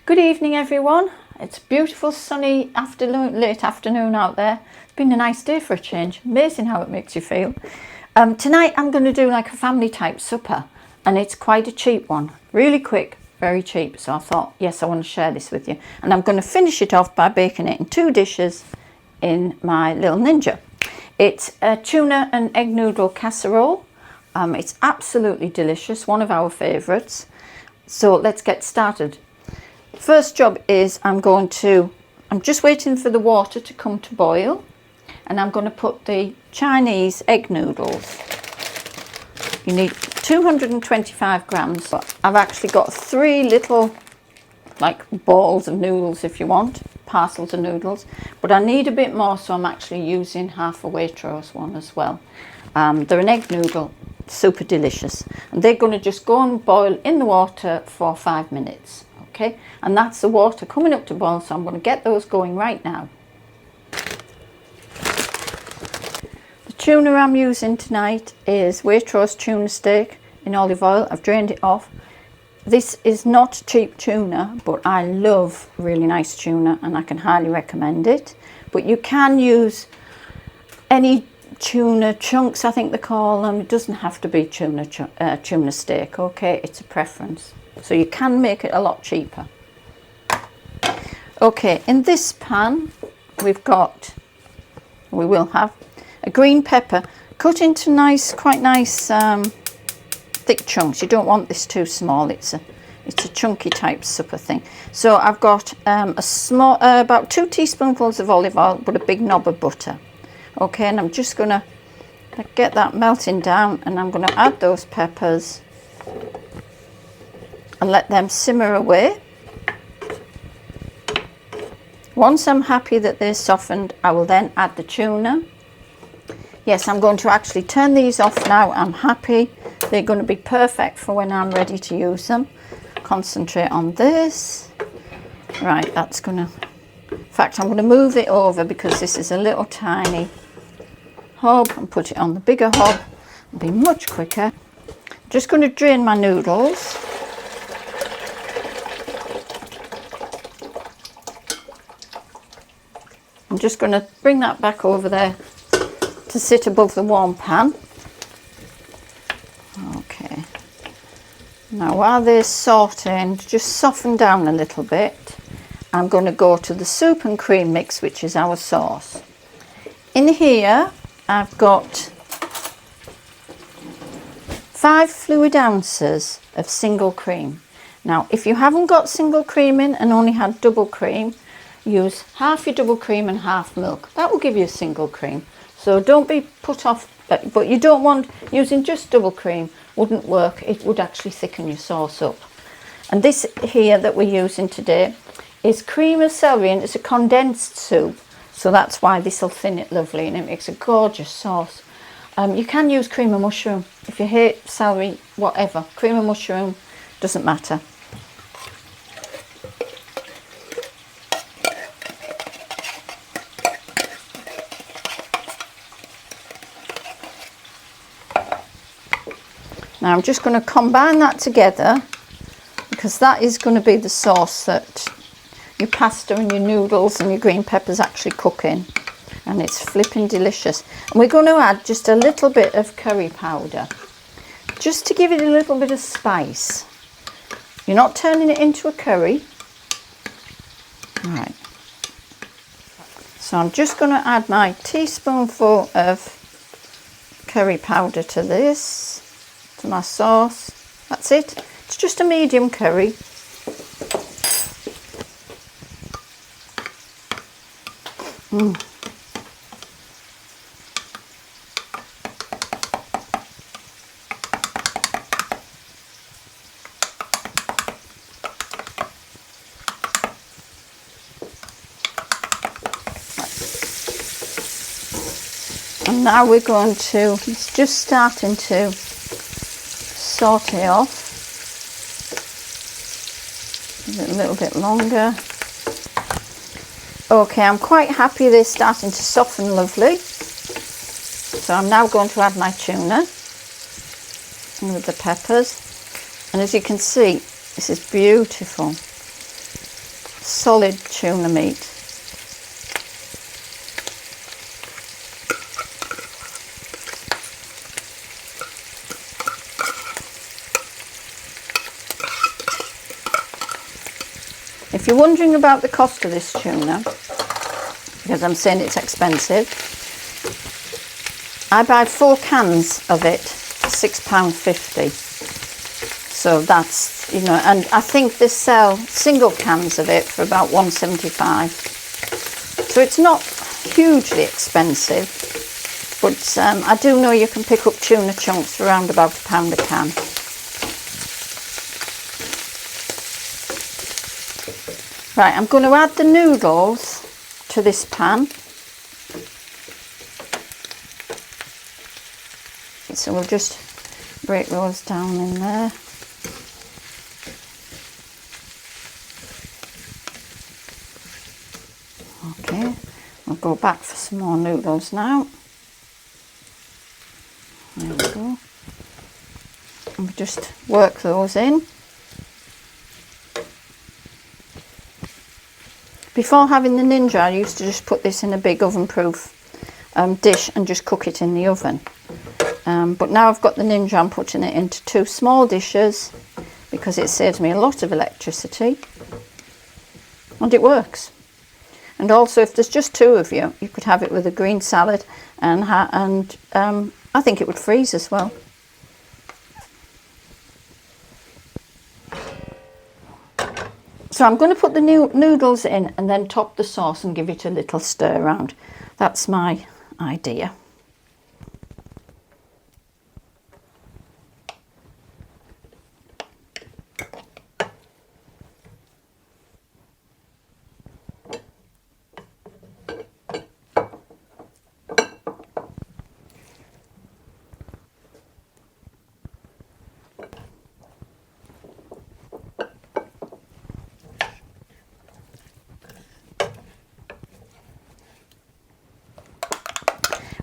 Good evening everyone. It's a beautiful sunny afternoon, late afternoon out there. It's been a nice day for a change. Amazing how it makes you feel. Tonight I'm going to do like a family type supper, and it's quite a cheap one. Really quick, very cheap. So I thought, yes, I want to share this with you. And I'm going to finish it off by baking it in 2 dishes in my little Ninja. It's a tuna and egg noodle casserole. It's absolutely delicious, one of our favourites. So let's get started. First job is I'm just waiting for the water to come to boil, and I'm going to put the Chinese egg noodles. You need 225 grams. I've actually got 3 little like balls of noodles if you want, parcels of noodles, but I need a bit more, so I'm actually using half a Waitrose one as well. They're an egg noodle, super delicious, and they're going to just go and boil in the water for 5 minutes. Okay, and that's the water coming up to boil, so I'm going to get those going right now. The tuna I'm using tonight is Waitrose Tuna Steak in olive oil. I've drained it off. This is not cheap tuna, but I love really nice tuna and I can highly recommend it. But you can use any tuna chunks, I think they call them. It doesn't have to be tuna steak, okay? It's a preference. So you can make it a lot cheaper. Okay, in this pan we will have a green pepper cut into quite nice thick chunks. You don't want this too small. It's a chunky type supper thing. So I've got about 2 teaspoonfuls of olive oil, but a big knob of butter. Okay, and I'm just gonna get that melting down, and I'm gonna add those peppers and let them simmer away. Once I'm happy that they're softened, I will then add the tuna. Yes, I'm going to actually turn these off now. I'm happy. They're going to be perfect for when I'm ready to use them. Concentrate on this. Right, that's going to... In fact, I'm going to move it over because this is a little tiny hob, and put it on the bigger hob. It'll be much quicker. Just going to drain my noodles. I'm just going to bring that back over there to sit above the warm pan. Okay. Now while they're sauteing, just soften down a little bit, I'm going to go to the soup and cream mix, which is our sauce. In here I've got 5 fluid ounces of single cream. Now if you haven't got single cream in and only had double cream, use half your double cream and half milk. That will give you a single cream. So don't be put off, but you don't want, using just double cream wouldn't work. It would actually thicken your sauce up. And this here that we're using today is cream of celery, and it's a condensed soup. So that's why this will thin it lovely, and it makes a gorgeous sauce. You can use cream of mushroom. If you hate celery, whatever, cream of mushroom, doesn't matter. Now I'm just going to combine that together, because that is going to be the sauce that your pasta and your noodles and your green peppers actually cook in, and it's flipping delicious. And we're going to add just a little bit of curry powder, just to give it a little bit of spice. You're not turning it into a curry. Right. So I'm just going to add my teaspoonful of curry powder to this. My sauce. That's it. It's just a medium curry. And now we're going to, it's just starting to saute off. Give it a little bit longer. Okay, I'm quite happy they're starting to soften lovely. So I'm now going to add my tuna with the peppers. And as you can see, this is beautiful. solid tuna meat. If you're wondering about the cost of this tuna, because I'm saying it's expensive, I buy 4 cans of it for £6.50. So that's, you know, and I think they sell single cans of it for about £1.75. So it's not hugely expensive, but I do know you can pick up tuna chunks for around about £1 a can. Right, I'm going to add the noodles to this pan. So we'll just break those down in there. Okay, we'll go back for some more noodles now. There we go. And we just work those in. Before having the Ninja, I used to just put this in a big oven-proof dish and just cook it in the oven. But now I've got the Ninja, I'm putting it into 2 small dishes because it saves me a lot of electricity. And it works. And also, if there's just 2 of you, you could have it with a green salad, and I think it would freeze as well. So I'm going to put the noodles in and then top the sauce and give it a little stir around. That's my idea.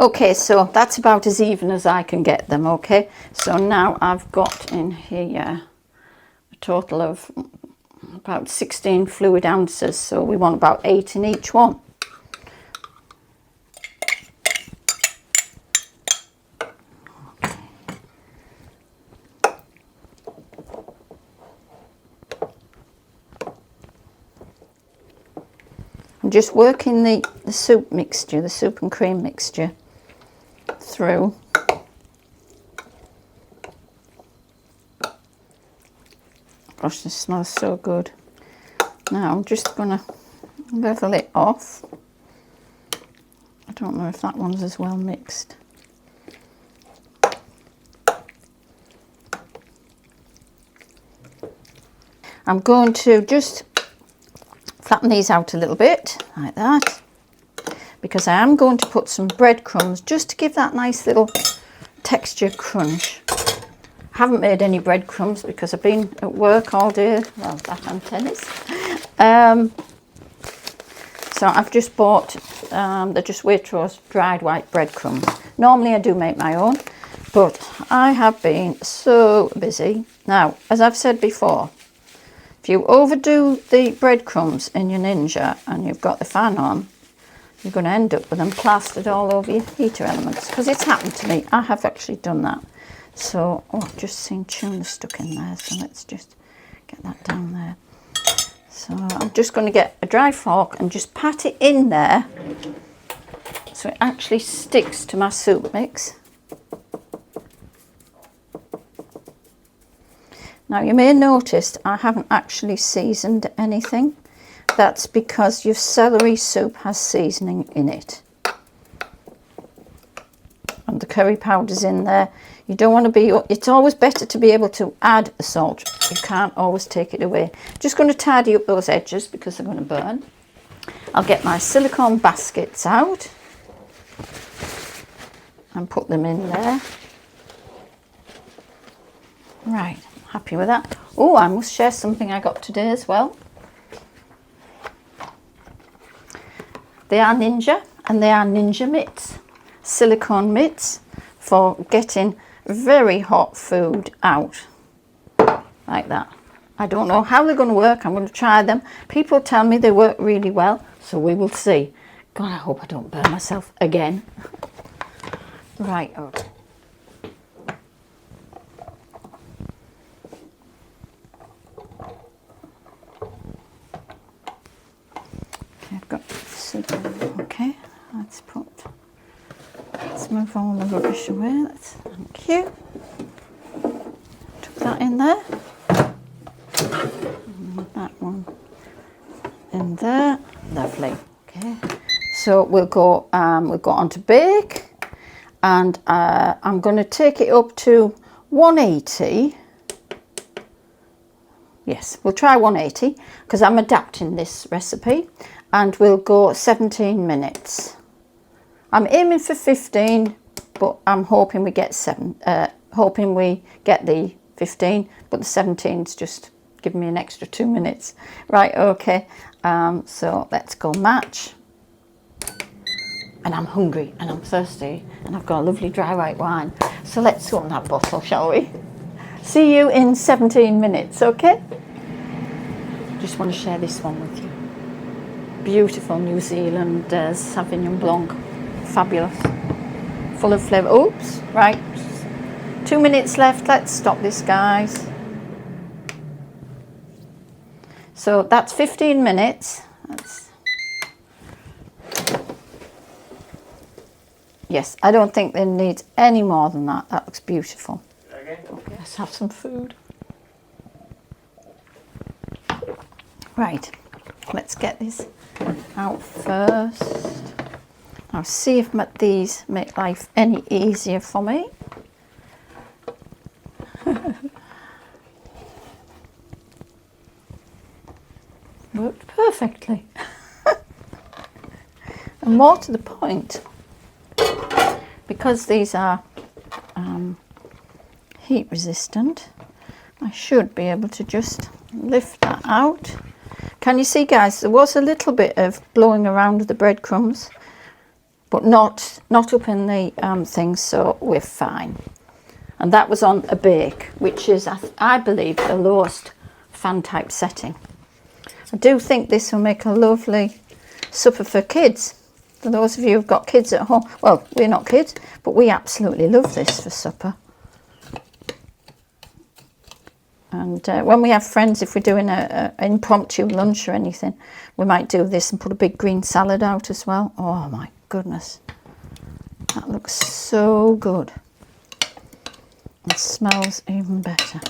Okay, so that's about as even as I can get them, okay? So now I've got in here a total of about 16 fluid ounces, so we want about 8 in each one. I'm just working the soup mixture, the soup and cream mixture through. Gosh, this smells so good. Now I'm just going to level it off. I don't know if that one's as well mixed. I'm going to just flatten these out a little bit like that, because I am going to put some breadcrumbs just to give that nice little texture crunch. I haven't made any breadcrumbs because I've been at work all day, well, that and tennis. So I've just bought, they're just Waitrose dried white breadcrumbs. Normally I do make my own, but I have been so busy. Now, as I've said before, if you overdo the breadcrumbs in your Ninja and you've got the fan on, you're going to end up with them plastered all over your heater elements, because it's happened to me. I have actually done that. So, oh, I've just seen tuna stuck in there, so let's just get that down there. So I'm just going to get a dry fork and just pat it in there so it actually sticks to my soup mix. Now you may notice I haven't actually seasoned anything. That's because your celery soup has seasoning in it. And the curry powder's in there. You don't want to be, it's always better to be able to add the salt. You can't always take it away. Just going to tidy up those edges because they're going to burn. I'll get my silicone baskets out and put them in there. Right. Happy with that. Oh, I must share something I got today as well. They are Ninja, and they are Ninja mitts, silicone mitts for getting very hot food out, like that. I don't know how they're going to work. I'm going to try them. People tell me they work really well, so we will see. God, I hope I don't burn myself again. Right, okay. I've got soup. Okay, let's move all the rubbish away. Thank you. Tuck that in there. And that one in there. Lovely. Okay. So we'll go on to bake, and I'm going to take it up to 180. Yes, we'll try 180 because I'm adapting this recipe, and we'll go 17 minutes. I'm aiming for 15, but I'm hoping we get the 15, but the 17's just giving me an extra 2 minutes. Right, okay. So let's go match. And I'm hungry and I'm thirsty and I've got a lovely dry white wine. So let's open that bottle, shall we? See you in 17 minutes, okay? Just want to share this one with you. Beautiful New Zealand Sauvignon Blanc. Fabulous. Full of flavour. Oops, right. 2 minutes left. Let's stop this, guys. So that's 15 minutes. Yes, I don't think they need any more than that. That looks beautiful. Okay, let's have some food. Right, let's get this out first. I'll see if these make life any easier for me. Worked perfectly. And more to the point, because these are heat resistant, I should be able to just lift that out. Can you see, guys, there was a little bit of blowing around the breadcrumbs, but not up in the things, so we're fine. And that was on a bake, which is, I believe, the lowest fan type setting. I do think this will make a lovely supper for kids. For those of you who've got kids at home, well, we're not kids, but we absolutely love this for supper. And when we have friends, if we're doing an impromptu lunch or anything, we might do this and put a big green salad out as well. Oh my goodness, that looks so good. It smells even better.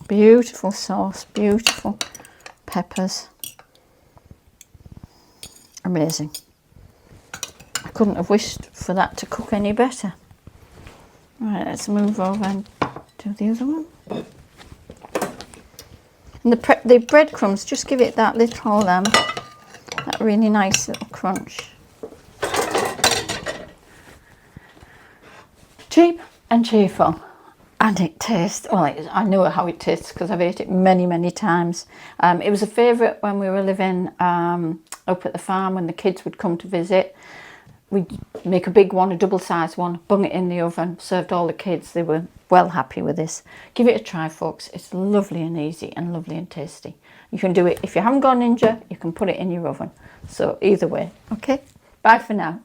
Beautiful sauce, beautiful peppers. Amazing. I couldn't have wished for that to cook any better. Right, let's move over and do the other one. And the breadcrumbs, just give it that little, that really nice little crunch. Cheap and cheerful. And it tastes, well, I know how it tastes because I've ate it many, many times. It was a favourite when we were living up at the farm when the kids would come to visit. We'd make a big one, a double-sized one, bung it in the oven, served all the kids. They were well happy with this. Give it a try, folks. It's lovely and easy and lovely and tasty. You can do it, if you haven't got a Ninja, you can put it in your oven. So either way, okay? Bye for now.